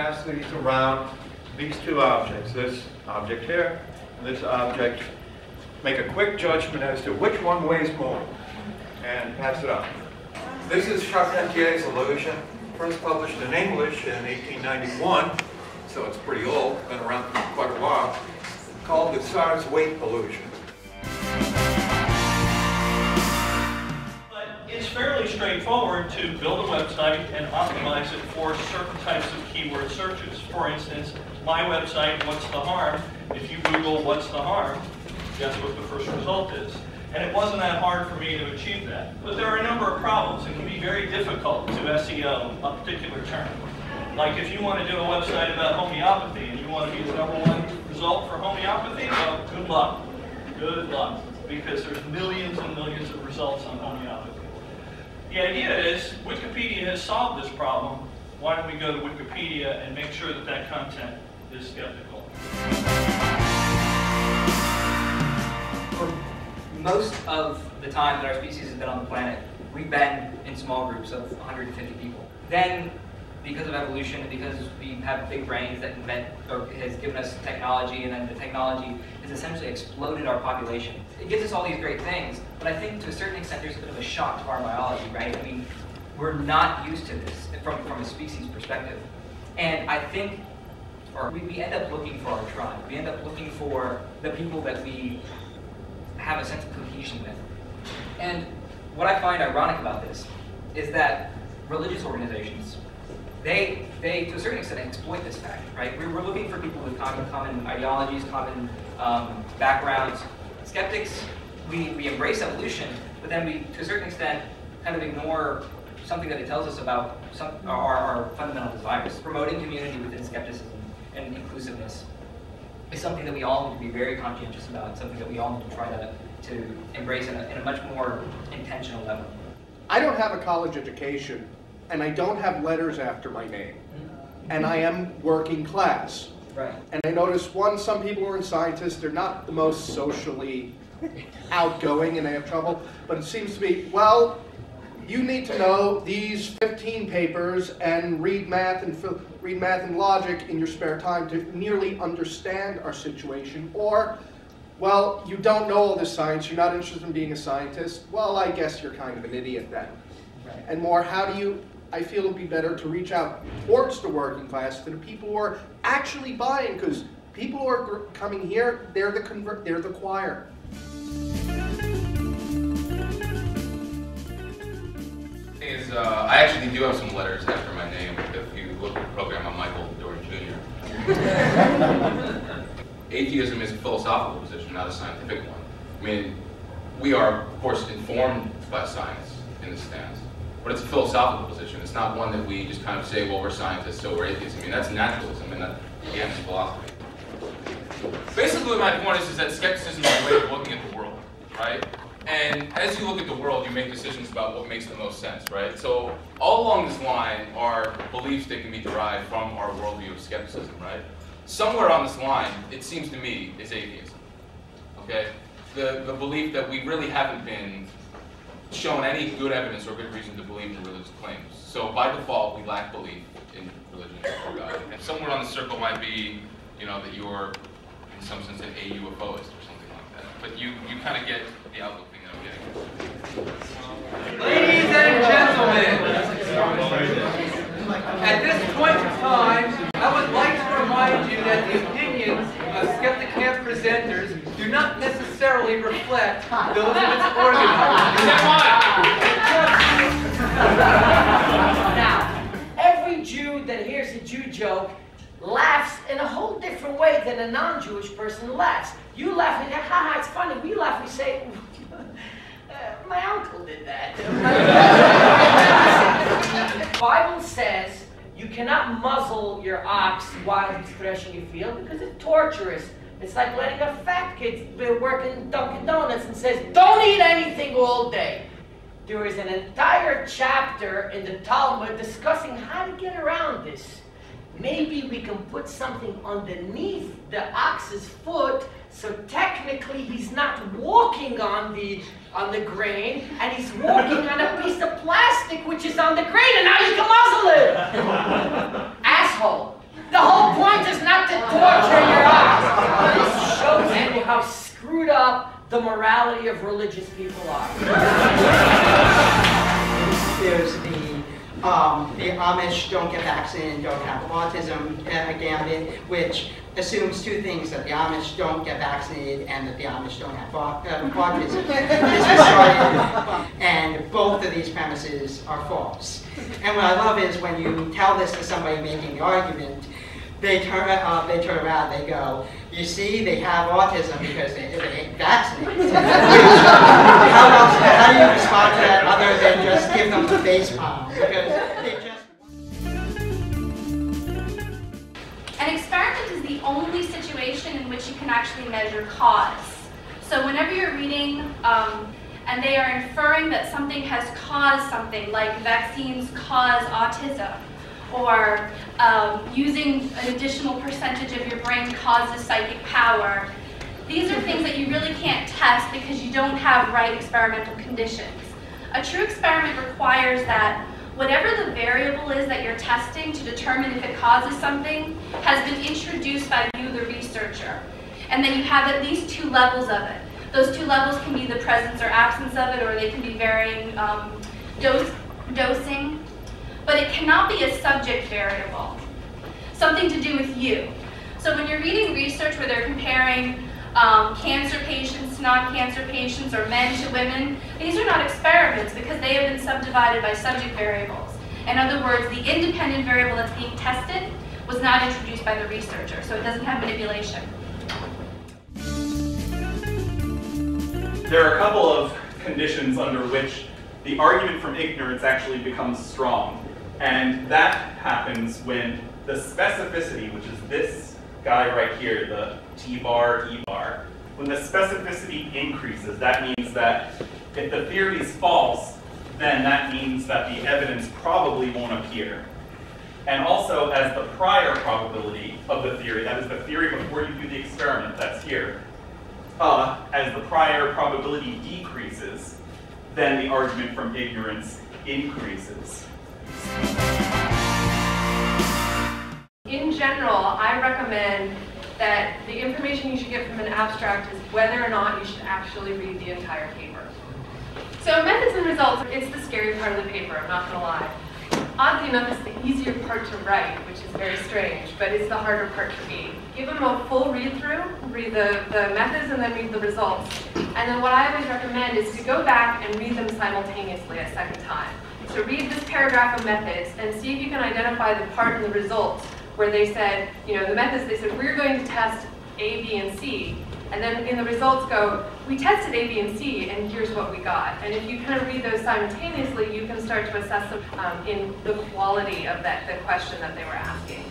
pass these around, these two objects, this object here and this object, make a quick judgment as to which one weighs more, and pass it on. This is Charpentier's illusion, first published in English in 1891, so it's pretty old, been around for quite a while, called the Tsar's weight illusion. It's fairly straightforward to build a website and optimize it for certain types of keyword searches. For instance, my website, What's the Harm? If you Google what's the harm, guess what the first result is. And it wasn't that hard for me to achieve that. But there are a number of problems. It can be very difficult to SEO a particular term. Like if you want to do a website about homeopathy and you want to be the #1 result for homeopathy, well, good luck. Good luck. Because there's millions and millions of results on homeopathy. The idea is, Wikipedia has solved this problem. Why don't we go to Wikipedia and make sure that that content is skeptical? For most of the time that our species has been on the planet, we've been in small groups of 150 people. Then, because of evolution and because we have big brains that invent or has given us technology, and then the technology has essentially exploded our population. It gives us all these great things, but I think to a certain extent there's a bit of a shock to our biology, right? I mean, we're not used to this from a species perspective. And I think we end up looking for our tribe. We end up looking for the people that we have a sense of cohesion with. And what I find ironic about this is that religious organizations, they to a certain extent exploit this fact, right? We're looking for people with common ideologies, common backgrounds. Skeptics, we embrace evolution, but then we, to a certain extent, kind of ignore something that it tells us about our fundamental desires. Promoting community within skepticism and inclusiveness is something that we all need to be very conscientious about, something that we all need to try to embrace in a much more intentional level. I don't have a college education, and I don't have letters after my name, and I am working class. Right. And I notice, some people who are scientists, they're not the most socially outgoing and they have trouble, but it seems to be, well, you need to know these 15 papers and read math and logic in your spare time to nearly understand our situation. Or, well, you don't know all this science, you're not interested in being a scientist, well, I guess you're kind of an idiot then. Right. And more, how do you, I feel it would be better to reach out towards the working class, to the people who are actually buying, because people who are coming here, they're the choir. I actually do have some letters after my name. If you look at the program, I'm Michael Doran Jr. Atheism is a philosophical position, not a scientific one. I mean, we are, of course, informed by science in this stance, but it's a philosophical position. It's not one that we just kind of say, well, we're scientists, so we're atheists. I mean, that's naturalism, and that, again, is philosophy. Basically, my point is that skepticism is a way of looking at the world, right? And as you look at the world, you make decisions about what makes the most sense, right? So all along this line are beliefs that can be derived from our worldview of skepticism, right? Somewhere on this line, it seems to me, is atheism, okay? The belief that we really haven't been shown any good evidence or good reason to believe in religious claims. So by default, we lack belief in religion or God. And somewhere on the circle might be, you know, that you're, in some sense, an UFOist or something like that. But you kind of get the outlook thing that I'm getting. Ladies and gentlemen, at this point in time, I would like to remind you that the opinions of SkeptiCamp presenters do not necessarily reflect those of its organizers. Now, every Jew that hears a Jew joke laughs in a whole different way than a non-Jewish person laughs. You laugh and you go, haha, it's funny. We laugh, we say, my uncle did that. The Bible says you cannot muzzle your ox while he's threshing your field because it's torturous. It's like letting a fat kid work in Dunkin' Donuts and says, don't eat anything all day. There is an entire chapter in the Talmud discussing how to get around this. Maybe we can put something underneath the ox's foot so technically he's not walking on the grain and he's walking on a piece of plastic which is on the grain and now you can muzzle it. Asshole. The whole point is not to torture your ox. This shows you how screwed up the morality of religious people are. There's the Amish don't get vaccinated and don't have autism gambit, which assumes two things, that the Amish don't get vaccinated and that the Amish don't have autism. This was started, and both of these premises are false. And what I love is when you tell this to somebody making the argument, they turn around, they go, you see, they have autism because they ain't vaccinated. How do you respond to that other than just give them the face palm? Because they just... An experiment is the only situation in which you can actually measure cause. So whenever you're reading and they are inferring that something has caused something, like vaccines cause autism, or using an additional percentage of your brain causes psychic power. These are things that you really can't test because you don't have right experimental conditions. A true experiment requires that whatever the variable is that you're testing to determine if it causes something has been introduced by you, the researcher. And then you have at least two levels of it. Those two levels can be the presence or absence of it, or they can be varying dosing. But it cannot be a subject variable, something to do with you. So when you're reading research where they're comparing cancer patients to non-cancer patients or men to women, these are not experiments because they have been subdivided by subject variables. In other words, the independent variable that's being tested was not introduced by the researcher, so it doesn't have manipulation. There are a couple of conditions under which the argument from ignorance actually becomes strong. And that happens when the specificity, which is this guy right here, the T-bar, E-bar, when the specificity increases, that means that if the theory is false, then that means that the evidence probably won't appear. And also, as the prior probability of the theory, that is the theory before you do the experiment, that's here, as the prior probability decreases, then the argument from ignorance increases. In general, I recommend that the information you should get from an abstract is whether or not you should actually read the entire paper. So methods and results, it's the scary part of the paper, I'm not going to lie. Oddly enough, it's the easier part to write, which is very strange, but it's the harder part to read. Give them a full read-through, read the methods and then read the results. And then what I always recommend is to go back and read them simultaneously a second time. So read this paragraph of methods and see if you can identify the part in the results where they said, the methods, they said, we're going to test A, B, and C. And then in the results go, we tested A, B, and C, and here's what we got. And if you kind of read those simultaneously, you can start to assess them in the quality of the question that they were asking.